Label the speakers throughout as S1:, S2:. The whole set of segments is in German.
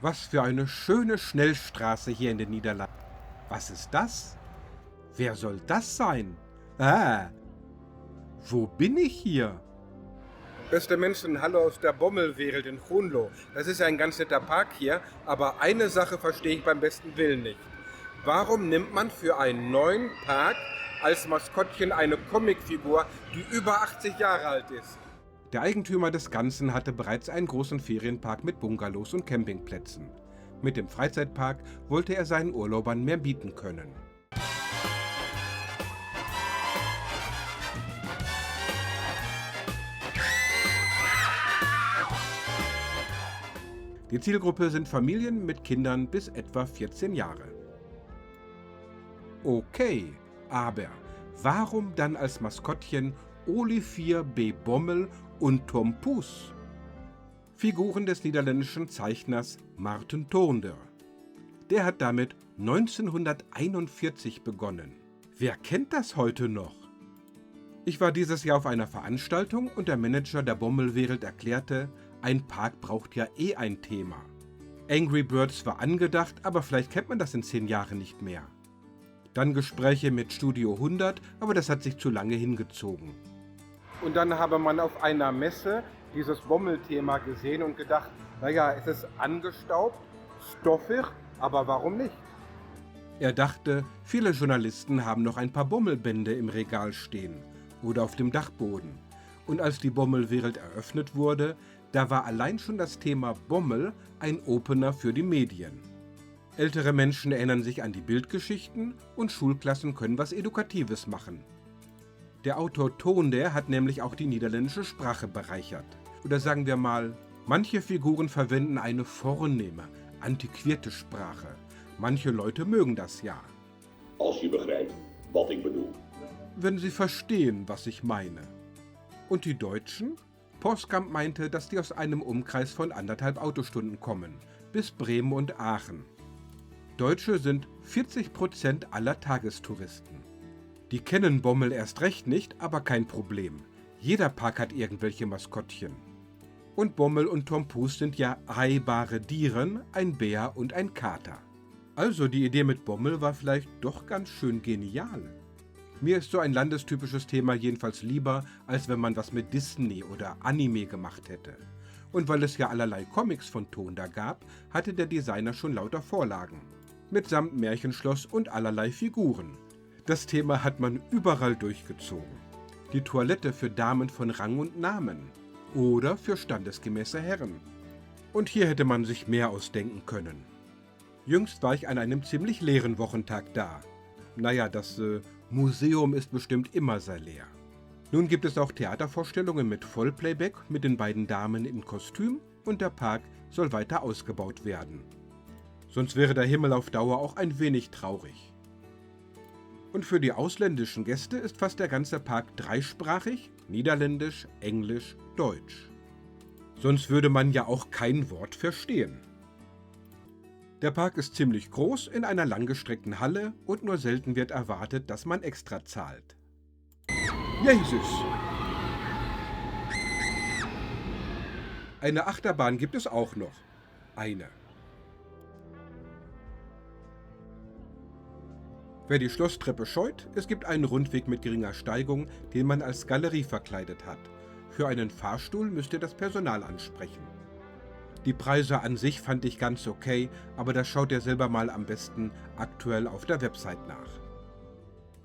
S1: Was für eine schöne Schnellstraße hier in den Niederlanden. Was ist das? Wer soll das sein? Wo bin ich hier?
S2: Beste Menschen, hallo aus der Bommelwereld in Groenlo. Das ist ein ganz netter Park hier, aber eine Sache verstehe ich beim besten Willen nicht. Warum nimmt man für einen neuen Park als Maskottchen eine Comicfigur, die über 80 Jahre alt ist?
S1: Der Eigentümer des Ganzen hatte bereits einen großen Ferienpark mit Bungalows und Campingplätzen. Mit dem Freizeitpark wollte er seinen Urlaubern mehr bieten können. Die Zielgruppe sind Familien mit Kindern bis etwa 14 Jahre. Okay, aber warum dann als Maskottchen Olivier B. Bommel und Tom Poes? Figuren des niederländischen Zeichners Maarten Toornder. Der hat damit 1941 begonnen. Wer kennt das heute noch? Ich war dieses Jahr auf einer Veranstaltung und der Manager der Bommelwereld erklärte, ein Park braucht ja eh ein Thema. Angry Birds war angedacht, aber vielleicht kennt man das in 10 Jahren nicht mehr. Dann Gespräche mit Studio 100, aber das hat sich zu lange hingezogen.
S2: Und dann habe man auf einer Messe dieses Bommelthema gesehen und gedacht, naja, es ist angestaubt, stoffig, aber warum nicht?
S1: Er dachte, viele Journalisten haben noch ein paar Bommelbände im Regal stehen oder auf dem Dachboden. Und als die Bommelwereld eröffnet wurde, da war allein schon das Thema Bommel ein Opener für die Medien. Ältere Menschen erinnern sich an die Bildgeschichten und Schulklassen können was Edukatives machen. Der Autor Toornder hat nämlich auch die niederländische Sprache bereichert. Oder sagen wir mal, manche Figuren verwenden eine vornehme, antiquierte Sprache. Manche Leute mögen das ja.
S3: Als je begrijpt wat ik bedoel.
S1: Wenn sie verstehen, was ich meine. Und die Deutschen? Poskamp meinte, dass die aus einem Umkreis von 1,5 Autostunden kommen, bis Bremen und Aachen. Deutsche sind 40% aller Tagestouristen. Die kennen Bommel erst recht nicht, aber kein Problem. Jeder Park hat irgendwelche Maskottchen. Und Bommel und Tom Poes sind ja reihbare Dieren, ein Bär und ein Kater. Also die Idee mit Bommel war vielleicht doch ganz schön genial. Mir ist so ein landestypisches Thema jedenfalls lieber, als wenn man was mit Disney oder Anime gemacht hätte. Und weil es ja allerlei Comics von Toornder gab, hatte der Designer schon lauter Vorlagen. Mitsamt Märchenschloss und allerlei Figuren. Das Thema hat man überall durchgezogen. Die Toilette für Damen von Rang und Namen. Oder für standesgemäße Herren. Und hier hätte man sich mehr ausdenken können. Jüngst war ich an einem ziemlich leeren Wochentag da. Naja, das Museum ist bestimmt immer sehr leer. Nun gibt es auch Theatervorstellungen mit Vollplayback mit den beiden Damen im Kostüm und der Park soll weiter ausgebaut werden. Sonst wäre der Himmel auf Dauer auch ein wenig traurig. Und für die ausländischen Gäste ist fast der ganze Park dreisprachig, Niederländisch, Englisch, Deutsch. Sonst würde man ja auch kein Wort verstehen. Der Park ist ziemlich groß in einer langgestreckten Halle und nur selten wird erwartet, dass man extra zahlt. Jesus! Eine Achterbahn gibt es auch noch. Eine. Wer die Schlosstreppe scheut, es gibt einen Rundweg mit geringer Steigung, den man als Galerie verkleidet hat. Für einen Fahrstuhl müsst ihr das Personal ansprechen. Die Preise an sich fand ich ganz okay, aber das schaut ihr selber mal am besten aktuell auf der Website nach.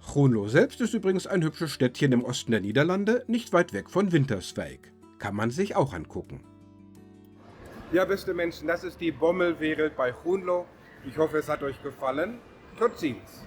S1: Groenlo selbst ist übrigens ein hübsches Städtchen im Osten der Niederlande, nicht weit weg von Winterswijk. Kann man sich auch angucken.
S2: Ja, beste Menschen, das ist die Bommelwereld bei Groenlo. Ich hoffe, es hat euch gefallen. Tot ziens!